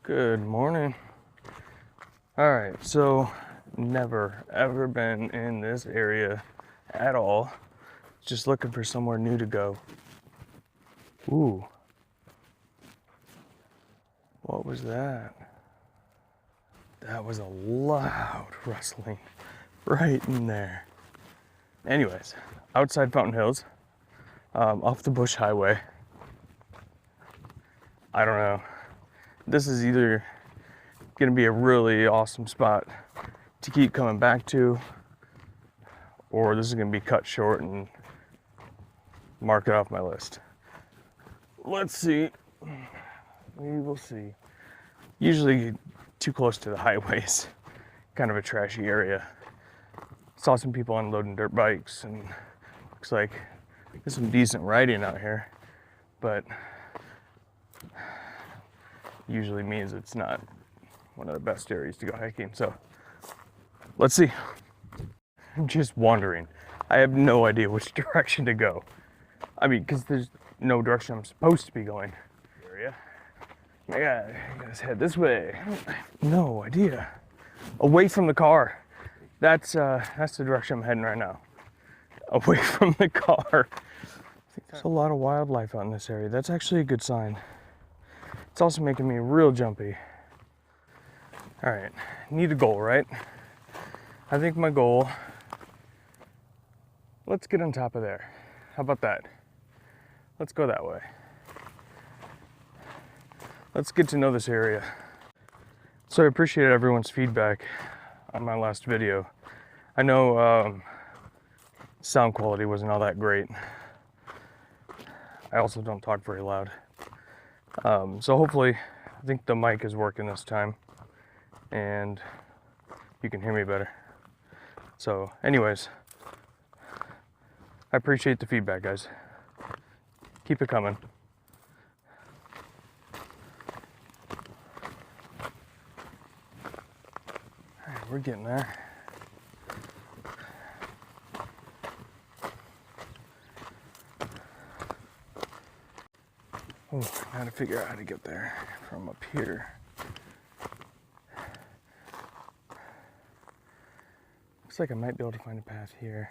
Good morning. All right, so never ever been in this area at all. Just looking for somewhere new to go. Ooh, what was that? That was a loud rustling right in there. Anyways, outside Fountain Hills, off the Bush Highway. I don't know. This is either gonna be a really awesome spot to keep coming back to, or this is gonna be cut short and mark it off my list. Let's see. We will see. Usually too close to the highways, kind of a trashy area. Saw some people unloading dirt bikes and looks like there's some decent riding out here, but usually means it's not one of the best areas to go hiking. So let's see. I'm just wandering. I have no idea which direction to go. I mean, because there's no direction I'm supposed to be going. Area. Yeah, let's head this way. No idea. Away from the car. That's the direction I'm heading right now. Away from the car. There's a lot of wildlife out in this area. That's actually a good sign. It's also making me real jumpy. All right, need a goal, right? I think my goal, let's get on top of there. How about that? Let's go that way. Let's get to know this area. So I appreciate everyone's feedback on my last video. I know sound quality wasn't all that great. I also don't talk very loud. So hopefully, I think the mic is working this time and you can hear me better. So anyways, I appreciate the feedback, guys. Keep it coming. All right, we're getting there. Oh, I gotta figure out how to get there from up here. Looks like I might be able to find a path here.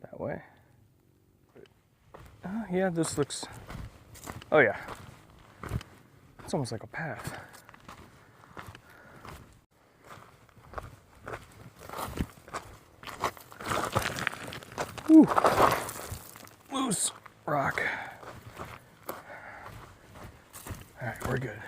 That way. Yeah, this looks, oh yeah. It's almost like a path. Whew. Loose rock. All right, we're good.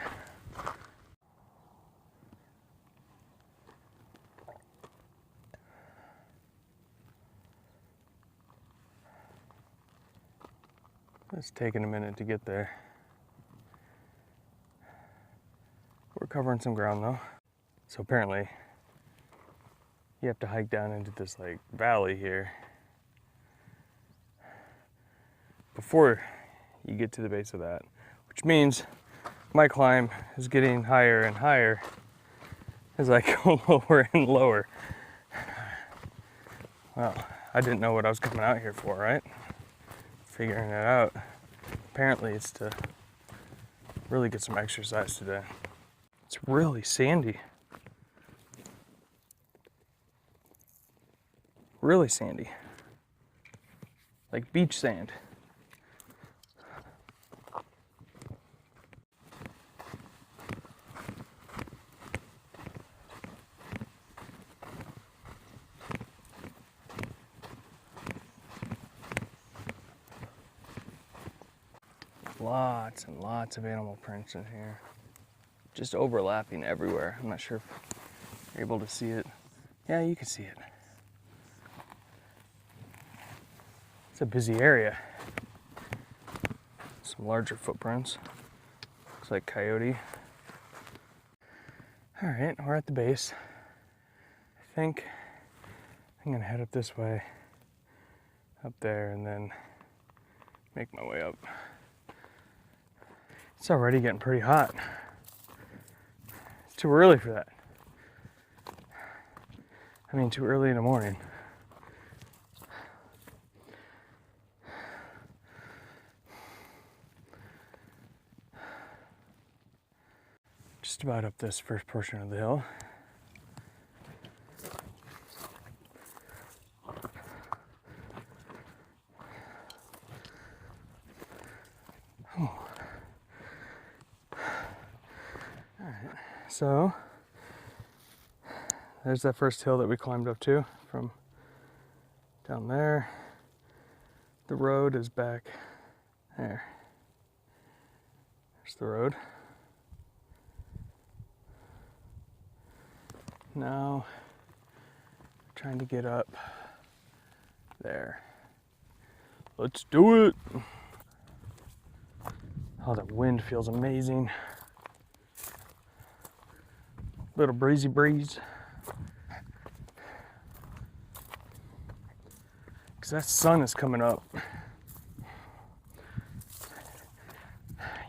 It's taking a minute to get there. We're covering some ground though. So apparently you have to hike down into this like valley here before you get to the base of that, which means my climb is getting higher and higher as I go lower and lower. Well, I didn't know what I was coming out here for, right? Figuring it out. Apparently it's to really get some exercise today. It's really sandy. Really sandy. Like beach sand. Lots and lots of animal prints in here. Just overlapping everywhere. I'm not sure if you're able to see it. Yeah, you can see it. It's a busy area. Some larger footprints. Looks like coyote. All right, we're at the base. I think I'm gonna head up this way, up there, and then make my way up. It's already getting pretty hot. It's too early for that. I mean, too early in the morning. Just about up this first portion of the hill. Oh. All right, so there's that first hill that we climbed up to from down there. The road is back there. There's the road. Now, trying to get up there. Let's do it. Oh, the wind feels amazing. Little breezy breeze. Because that sun is coming up.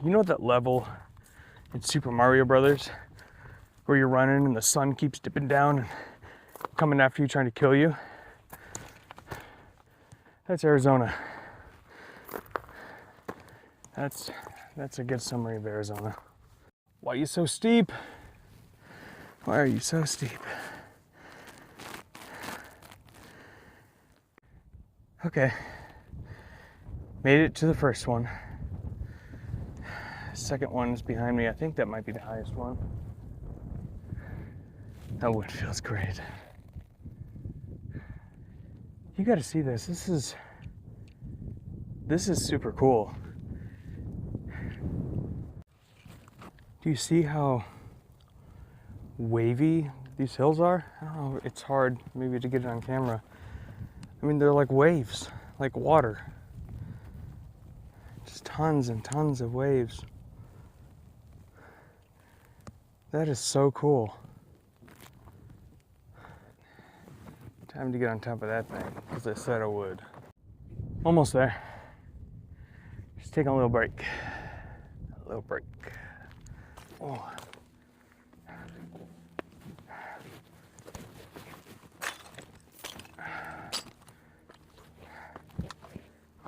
You know that level in Super Mario Brothers where you're running and the sun keeps dipping down and coming after you, trying to kill you? That's Arizona. That's a good summary of Arizona. Why are you so steep? Why are you so steep? Okay, made it to the first one. Second one is behind me. I think that might be the highest one. That wind feels great. You got to see this. This is super cool. Do you see how wavy these hills are? I don't know, it's hard maybe to get it on camera. I mean, they're like waves, like water. Just tons and tons of waves. That is so cool. Time to get on top of that thing, because I said I would. Almost there. Just taking a little break. A little break. Oh.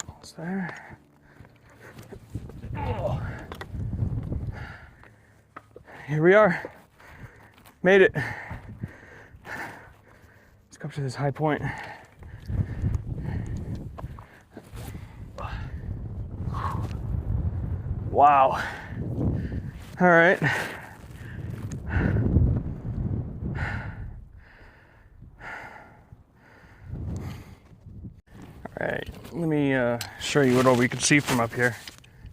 Almost there. Oh. Here we are. Made it. Let's go up to this high point. Wow. All right. All right, let me show you what all we can see from up here.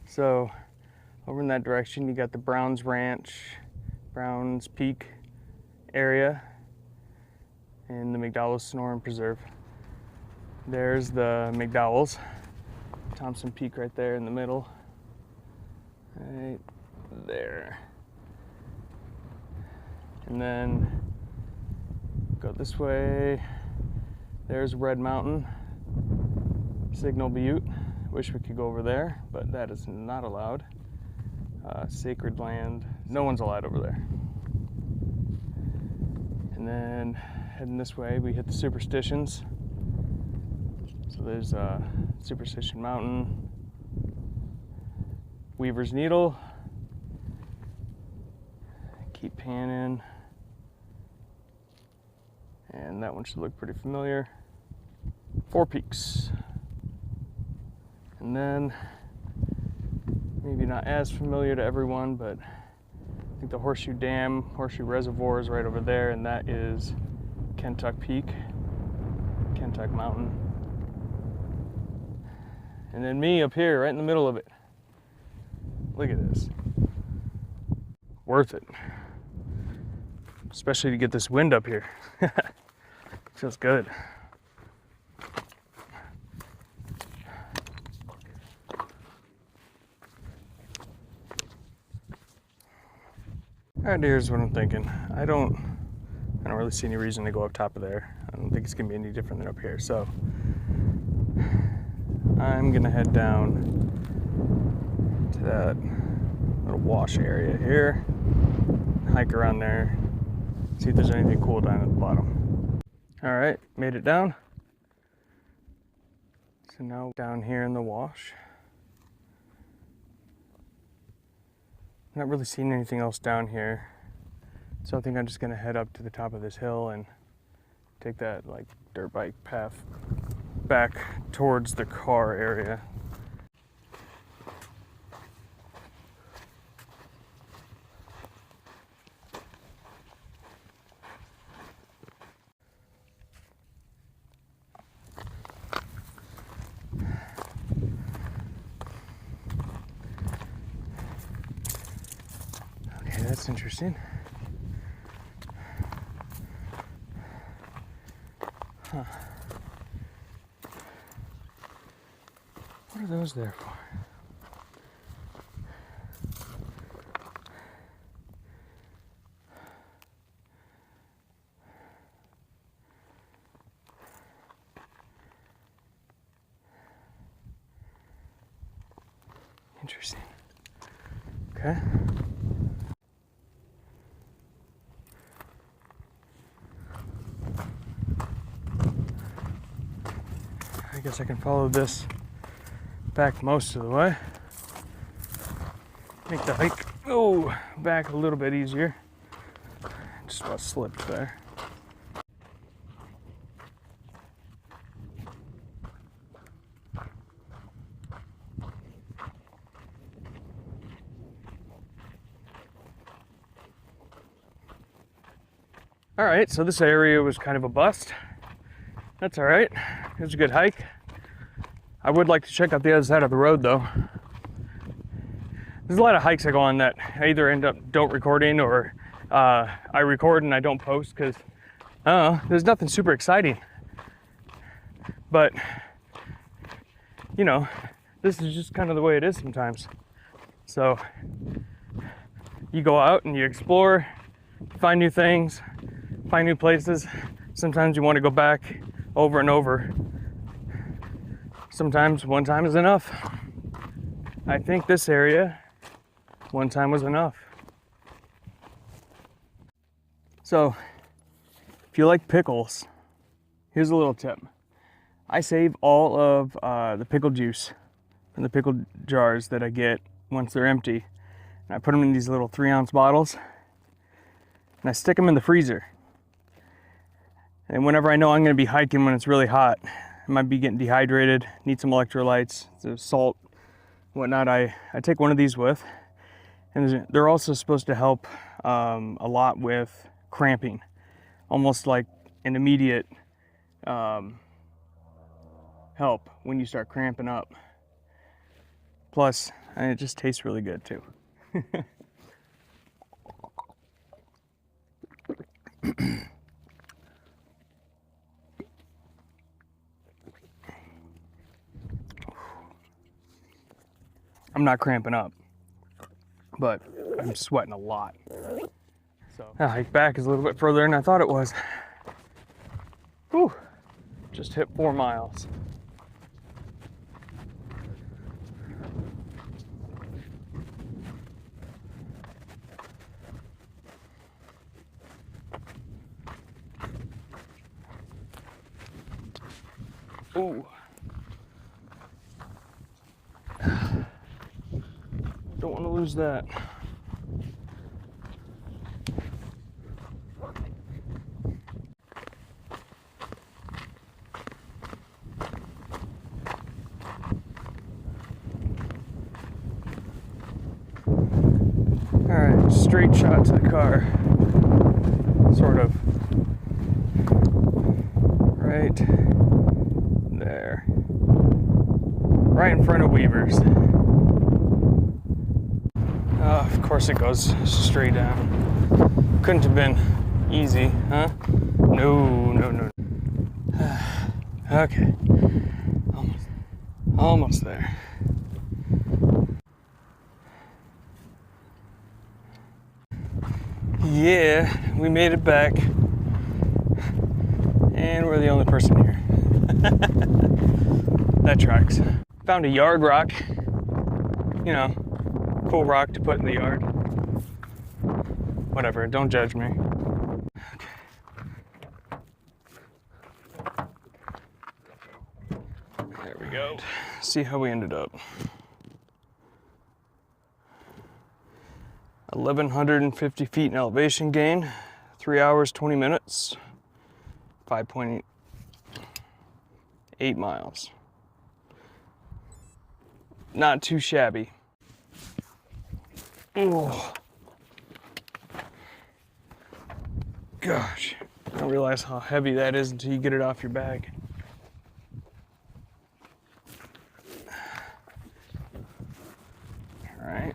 So over in that direction, you got the Browns Ranch, Browns Peak area, and the McDowell's Sonoran Preserve. There's the McDowell's, Thompson Peak right there in the middle. Right there. And then go this way. There's Red Mountain, Signal Butte. Wish we could go over there, but that is not allowed. Sacred land, no one's allowed over there. And then heading this way, we hit the Superstitions. So there's Superstition Mountain, Weaver's Needle, keep panning, and that one should look pretty familiar. Four Peaks. And then, maybe not as familiar to everyone, but I think the Horseshoe Dam, Horseshoe Reservoir is right over there, and that is Kentuck Peak, Kentuck Mountain. And then me up here, right in the middle of it. Look at this. Worth it. Especially to get this wind up here. Feels good. Alright, here's what I'm thinking. I don't really see any reason to go up top of there. I don't think it's gonna be any different than up here. So I'm gonna head down to that little wash area here, hike around there, see if there's anything cool down at the bottom. Alright, made it down. So now down here in the wash. not really seeing anything else down here. So I think I'm just gonna head up to the top of this hill and take that like dirt bike path back towards the car area. Okay, that's interesting. Huh. What are those there for? Interesting. Okay. I guess I can follow this back most of the way. Make the hike back a little bit easier. Just about slipped there. All right, so this area was kind of a bust. That's all right. It was a good hike. I would like to check out the other side of the road though. There's a lot of hikes I go on that I either end up don't recording or I record and I don't post because there's nothing super exciting. But you know, this is just kind of the way it is sometimes. So you go out and you explore, find new things, find new places. Sometimes you want to go back over and over. Sometimes one time is enough. I think this area, one time was enough. So, if you like pickles, here's a little tip. I save all of the pickle juice from the pickle jars that I get once they're empty. And I put them in these little 3-ounce bottles. And I stick them in the freezer. And whenever I know I'm gonna be hiking when it's really hot, I might be getting dehydrated, need some electrolytes, some salt, whatnot, I take one of these with. And they're also supposed to help a lot with cramping. Almost like an immediate help when you start cramping up. Plus, it just tastes really good too. I'm not cramping up, but I'm sweating a lot. So the hike back is a little bit further than I thought it was. Whew, just hit 4 miles. Ooh. Don't want to lose that. All right, straight shot to the car. Sort of. Right there. Right in front of Weaver's. Of course it goes straight down. Couldn't have been easy, huh? No. Okay. Almost there. Yeah, we made it back. And we're the only person here. That tracks. Found a yard rock. You know, cool rock to put in the yard. Whatever, don't judge me. Okay. There we go. See how we ended up. 1,150 feet in elevation gain, 3 hours, 20 minutes, 5.8 miles. Not too shabby. Oh, gosh, I don't realize how heavy that is until you get it off your back. All right.